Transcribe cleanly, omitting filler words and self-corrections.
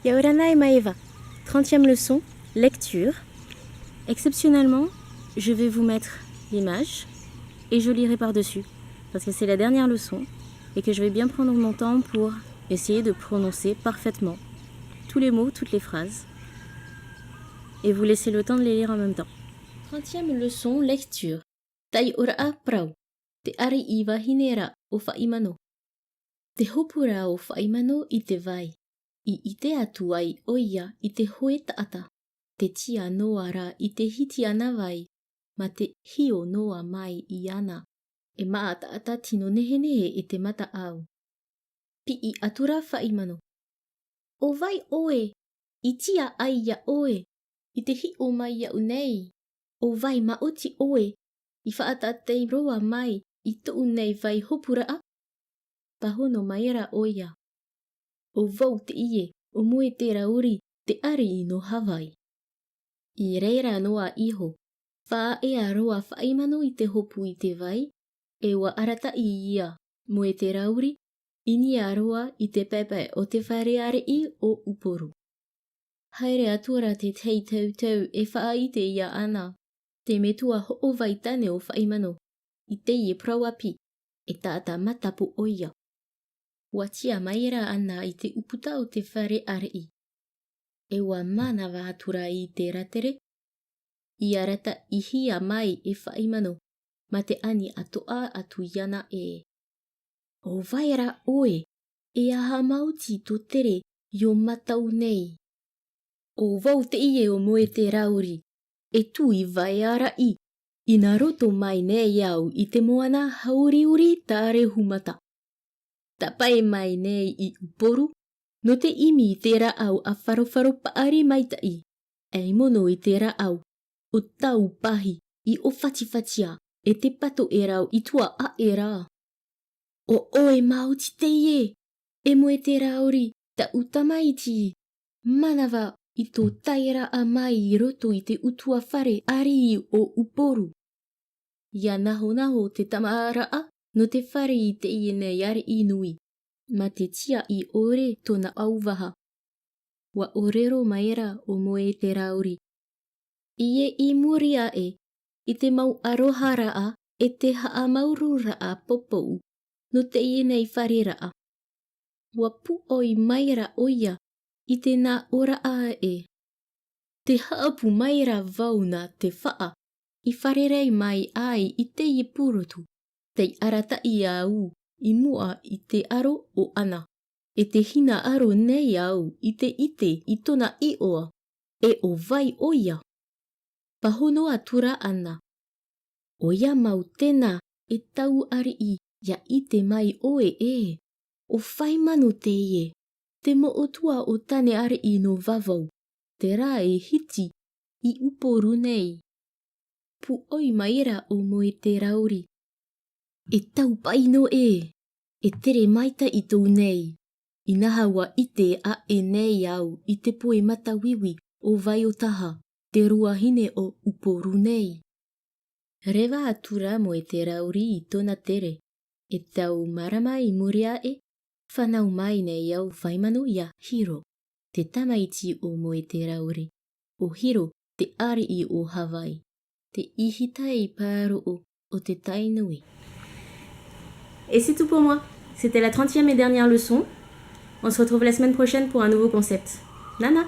Yaorana et Maeva, 30e leçon, lecture. Exceptionnellement, je vais vous mettre l'image et je lirai par-dessus, parce que c'est la dernière leçon et que je vais bien prendre mon temps pour essayer de prononcer parfaitement tous les mots, toutes les phrases, et vous laisser le temps de les lire en même temps. 30e leçon, lecture. Tai ora prau, te ari iwa hinera o whaimano. Te hopura o whaimano I te vai. I te atu ai oia I te hoe taata. Te tia noa ra I te hiti ana vai. Ma te hio noa mai I ana. E maa taata tino nehe nehe e te mata au. Pi I atura whaimano. O vai oe. I tia ai ia oe. I te hi o mai ia unei. O vai maoti oe. I whaatatei roa mai. I tuu nei vai hopura a. Pahono maera oia. O vau te ie, o mue te rauri, te ari no Hawaii. I reira noa iho, wha e aroa whaimano I te hopu I te vai, e wa arata I ia, mue te rauri, ini aroa I te pepe o te whareare I o uporu. Haere atura te tei tau e wha I te ia ana, te metua ho vai tane o whaimano, I te ie prawapi, e tata matapu oia. Watia maira ana I te uputa o te whare arei. E wa mana wātura I te ratere. I arata I hia mai e whaimano, ma te ani atoa atu iana e. O vaira oe, e aha mauti to tere yo matau nei. O vau te ie o moe te rauri, e tu I vai ara I. Ina roto mai nei au I te moana hauriuri tare humata. Tapai mai nei I uporu, no te imi I te ra au a wharowharo paari maitai. Ei mono I te ra au, o tau pahi I o whatiwhatia, e te pato e rau I tua a e rā. O oe mauti te ie, e moe te rauri, ta utamaiti. Manawa I tō taira a mai I roto I te utua whare ari o uporu. Ia naho te tamaara a, no te whare I te ie nei are I nui, ma te tia I ore tona auwaha. Wa orero maera o moe te rauri. Ie I muri a e, I te mau aroha raa e te haa mauru raa popou, no te ie nei whare raa. Wa pu oi maera oia, I te nā ora a e. Te haapu maera vauna te whaa, I wharerei mai ai I te ie purotu, te arata I au, I mua I te aro o ana. E te hina aro nei au I te ite I tona I oa, e o vai oia. Pahono atura ana. Oia mau tena e tau ari I, ia ite mai oe e. O whaimano te ie, te mootua o tane ari I no vavau, te rā e hiti I uporu nei. Pu oi maira o moe te rauri. E tau paino e tere maita I tau nei. I naha wa ite a e nei au I te poe mata wiwi o vai o taha, te rua hine o uporu nei. Rewa atura mo e te rauri I tona tere, e tau marama I muria e, whanau mai nei au whaimano ia Hiro, te tamaiti o mo e te rauri, o Hiro te ari I o Hawaii, te ihita I paro o te tainui. Et c'est tout pour moi. C'était la 30e et dernière leçon. On se retrouve la semaine prochaine pour un nouveau concept. Nana!